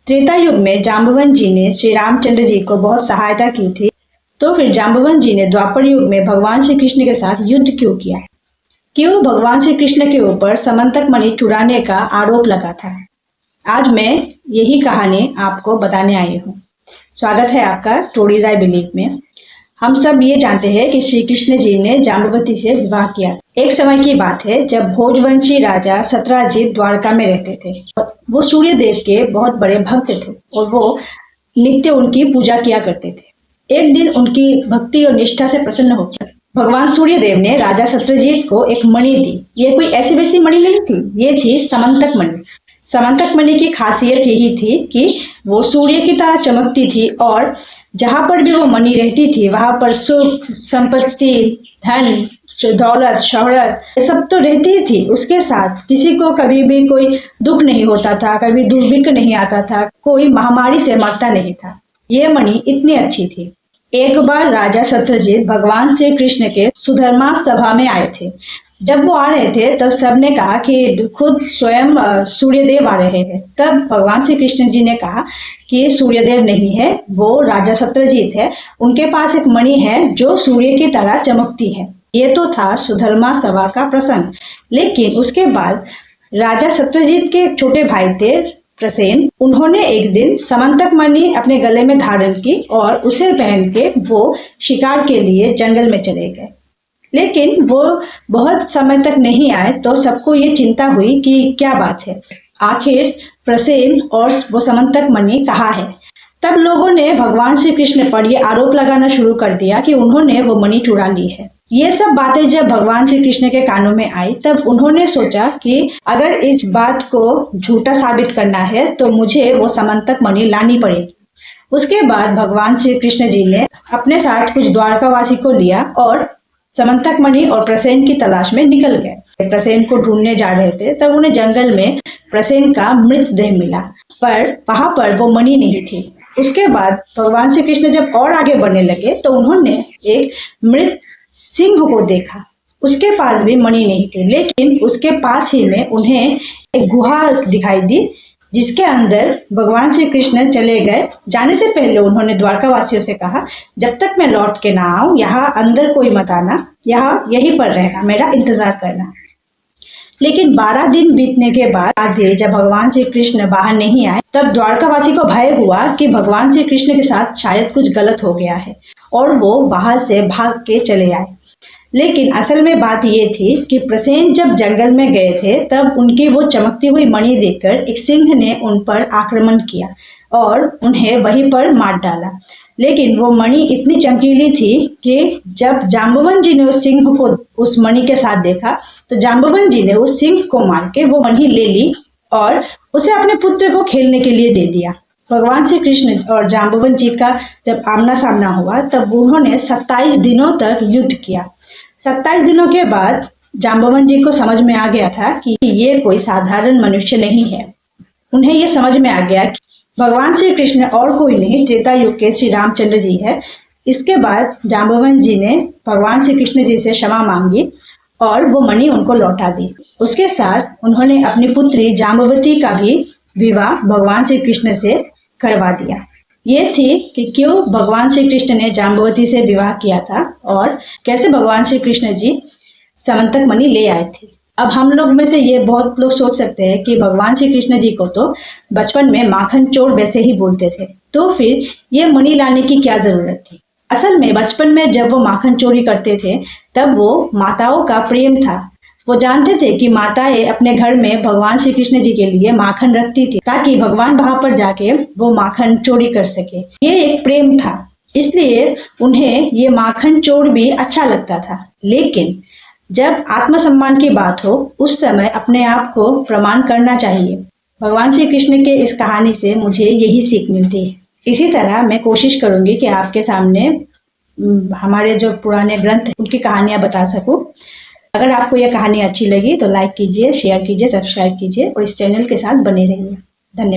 त्रेता युग में जाम्बवन जी ने श्री रामचंद्र जी को बहुत सहायता की थी, तो फिर जाम्बवन जी ने द्वापर युग में भगवान श्री कृष्ण के साथ युद्ध क्यों किया? क्यों भगवान श्री कृष्ण के ऊपर समंतक मणि चुराने का आरोप लगा था? आज मैं यही कहानी आपको बताने आई हूँ। स्वागत है आपका स्टोरीज आई बिलीव में। हम सब ये जानते हैं कि श्री कृष्ण जी ने जाम्बवती से विवाह किया। एक समय की बात है जब भोजवंशी राजा सत्राजित द्वारका में रहते थे। वो सूर्य देव के बहुत बड़े भक्त थे और वो नित्य उनकी पूजा किया करते थे। एक दिन उनकी भक्ति और निष्ठा से प्रसन्न होकर भगवान सूर्य देव ने राजा सत्रजीत को एक मणि दी। ये कोई ऐसी वैसी मणि नहीं थी, ये थी समंतक मणि। समंतक मणि की खासियत यही थी कि वो सूर्य की तरह चमकती थी और जहां पर भी वो मणि रहती थी वहां पर सुख, संपत्ति, धन, दौलत, शोहरत ये सब तो रहती थी। उसके साथ किसी को कभी भी कोई दुख नहीं होता था, कभी दुर्भिक्ष नहीं आता था, कोई महामारी से मरता नहीं था। ये मणि इतनी अच्छी थी। एक बार राजा सत्यजीत भगवान श्री कृष्ण के सुधर्मा सभा में आए थे। जब वो आ रहे थे तब सबने कहा कि खुद स्वयं सूर्यदेव आ रहे हैं। तब भगवान श्री कृष्ण जी ने कहा कि सूर्यदेव नहीं है, वो राजा सत्यजीत है। उनके पास एक मणि है जो सूर्य की तरह चमकती है। ये तो था सुधर्मा सभा का प्रसंग। लेकिन उसके बाद राजा सत्यजीत के छोटे भाई थे प्रसेन, उन्होंने एक दिन समंतक मणि अपने गले में धारण की और उसे पहन के वो शिकार के लिए जंगल में चले गए। लेकिन वो बहुत समय तक नहीं आए तो सबको ये चिंता हुई कि क्या बात है, आखिर प्रसेन और वो समंतक मणि कहाँ है। तब लोगों ने भगवान श्री कृष्ण पर ये आरोप लगाना शुरू कर दिया कि उन्होंने वो मणि चुरा ली है। ये सब बातें जब भगवान श्री कृष्ण के कानों में आई तब उन्होंने सोचा कि अगर इस बात को झूठा साबित करना है तो मुझे वो समंतक मणि लानी पड़ेगी। उसके बाद भगवान श्री कृष्ण जी ने अपने साथ कुछ द्वारकावासी को लिया और समंतक मणि और प्रसेन की तलाश में निकल गए। प्रसेन को ढूंढने जा रहे थे तब उन्हें जंगल में प्रसेन का मृतदेह मिला, पर वहां पर वो मणि नहीं थी। उसके बाद भगवान श्री कृष्ण जब और आगे बढ़ने लगे तो उन्होंने एक मृत सिंह को देखा। उसके पास भी मणि नहीं थी, लेकिन उसके पास ही में उन्हें एक गुहा दिखाई दी जिसके अंदर भगवान श्री कृष्ण चले गए। जाने से पहले उन्होंने द्वारकावासियों से कहा, जब तक मैं लौट के ना आऊं यहाँ अंदर कोई मत आना, यहाँ यहीं पर रहना, मेरा इंतजार करना। लेकिन 12 दिन बीतने के बाद भी जब भगवान श्री कृष्ण बाहर नहीं आए तब द्वारकावासी को भय हुआ कि भगवान श्री कृष्ण के साथ शायद कुछ गलत हो गया है और वो बाहर से भाग के चले आए। लेकिन असल में बात ये थी कि प्रसेन जब जंगल में गए थे तब उनकी वो चमकती हुई मणि देखकर एक सिंह ने उन पर आक्रमण किया और उन्हें वहीं पर मार डाला। लेकिन वो मणि इतनी चमकीली थी कि जब जाम्बवन जी ने उस सिंह को उस मणि के साथ देखा तो जाम्बवन जी ने उस सिंह को मार के वो मणि ले ली और उसे अपने पुत्र को खेलने के लिए दे दिया। भगवान श्री कृष्ण और जाम्बवन जी का जब आमना सामना हुआ तब उन्होंने 27 दिनों तक युद्ध किया। 27 दिनों के बाद जाम्बवन जी को समझ में आ गया था कि ये कोई साधारण मनुष्य नहीं है। उन्हें ये समझ में आ गया कि भगवान श्री कृष्ण और कोई नहीं, त्रेता युग के श्री रामचंद्र जी है। इसके बाद जाम्बवन जी ने भगवान श्री कृष्ण जी से क्षमा मांगी और वो मणि उनको लौटा दी। उसके साथ उन्होंने अपनी पुत्री जाम्बवती का भी विवाह भगवान श्री कृष्ण से करवा दिया। ये थी कि क्यों भगवान श्री कृष्ण ने जाम्बवती से विवाह किया था और कैसे भगवान श्री कृष्ण जी समंतक मणि ले आए थे। अब हम लोग में से ये बहुत लोग सोच सकते हैं कि भगवान श्री कृष्ण जी को तो बचपन में माखन चोर वैसे ही बोलते थे, तो फिर ये मणि लाने की क्या जरूरत थी। असल में बचपन में जब वो माखन चोरी करते थे तब वो माताओं का प्रेम था। वो जानते थे कि माताएं अपने घर में भगवान श्री कृष्ण जी के लिए माखन रखती थी ताकि भगवान वहां पर जाके वो माखन चोरी कर सके। ये एक प्रेम था, इसलिए उन्हें ये माखन चोर भी अच्छा लगता था। लेकिन जब आत्मसम्मान की बात हो उस समय अपने आप को प्रमाण करना चाहिए। भगवान श्री कृष्ण के इस कहानी से मुझे यही सीख मिलती है। इसी तरह मैं कोशिश करूंगी कि आपके सामने हमारे जो पुराने ग्रंथ उनकी कहानियां बता सकूं। अगर आपको यह कहानी अच्छी लगी तो लाइक कीजिए, शेयर कीजिए, सब्सक्राइब कीजिए और इस चैनल के साथ बने रहिए। धन्यवाद।